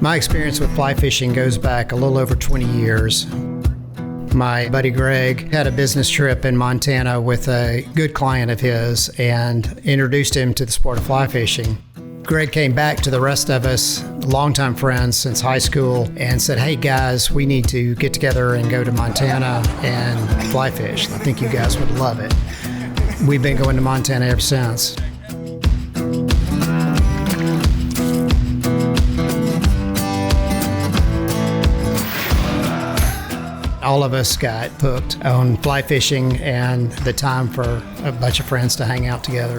My experience with fly fishing goes back a little over 20 years. My buddy Greg had a business trip in Montana with a good client of his and introduced him to the sport of fly fishing. Greg came back to the rest of us, longtime friends since high school, and said, "Hey guys, we need to get together and go to Montana and fly fish. I think you guys would love it." We've been going to Montana ever since. All of us got hooked on fly fishing and the time for a bunch of friends to hang out together.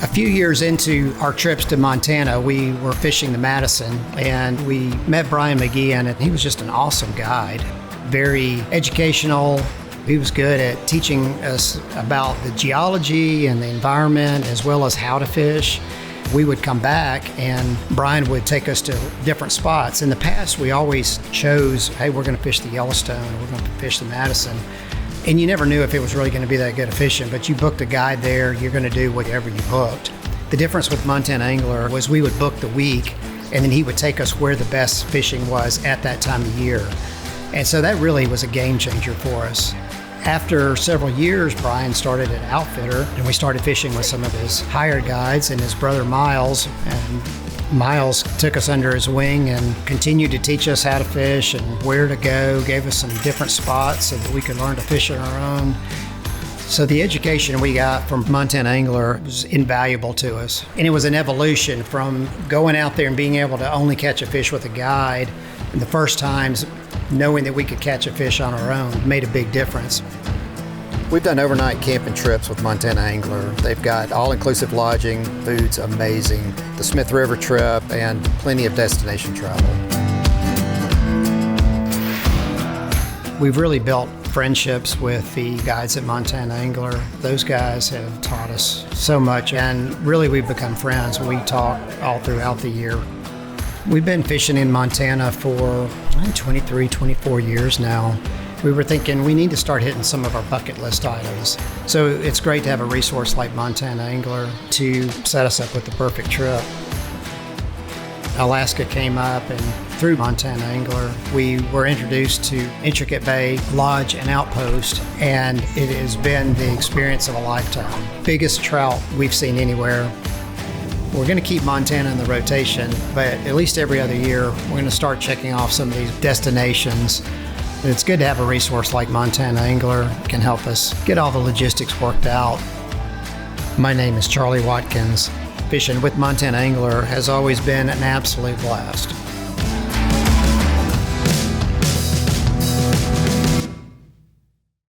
A few years into our trips to Montana, we were fishing the Madison and we met Brian McGee, and he was just an awesome guide. Very educational. He was good at teaching us about the geology and the environment as well as how to fish. We would come back and Brian would take us to different spots. In the past, we always chose, hey, we're going to fish the Yellowstone, we're going to fish the Madison. And you never knew if it was really going to be that good of fishing, but you booked a guide there, you're going to do whatever you booked. The difference with Montana Angler was we would book the week and then he would take us where the best fishing was at that time of year. And so that really was a game changer for us. After several years, Brian started an outfitter and we started fishing with some of his hired guides and his brother Miles. And Miles took us under his wing and continued to teach us how to fish and where to go, gave us some different spots so that we could learn to fish on our own. So the education we got from Montana Angler was invaluable to us. And it was an evolution from going out there and being able to only catch a fish with a guide. And the first times, knowing that we could catch a fish on our own made a big difference. We've done overnight camping trips with Montana Angler. They've got all-inclusive lodging, food's amazing, the Smith River trip, and plenty of destination travel. We've really built friendships with the guides at Montana Angler. Those guys have taught us so much, and really we've become friends. We talk all throughout the year. We've been fishing in Montana for 23, 24 years now. We were thinking we need to start hitting some of our bucket list items. So it's great to have a resource like Montana Angler to set us up with the perfect trip. Alaska came up, and through Montana Angler, we were introduced to Intricate Bay Lodge and Outpost, and it has been the experience of a lifetime. Biggest trout we've seen anywhere. We're going to keep Montana in the rotation, but at least every other year, we're going to start checking off some of these destinations. It's good to have a resource like Montana Angler. It can help us get all the logistics worked out. My name is Charlie Watkins. Fishing with Montana Angler has always been an absolute blast.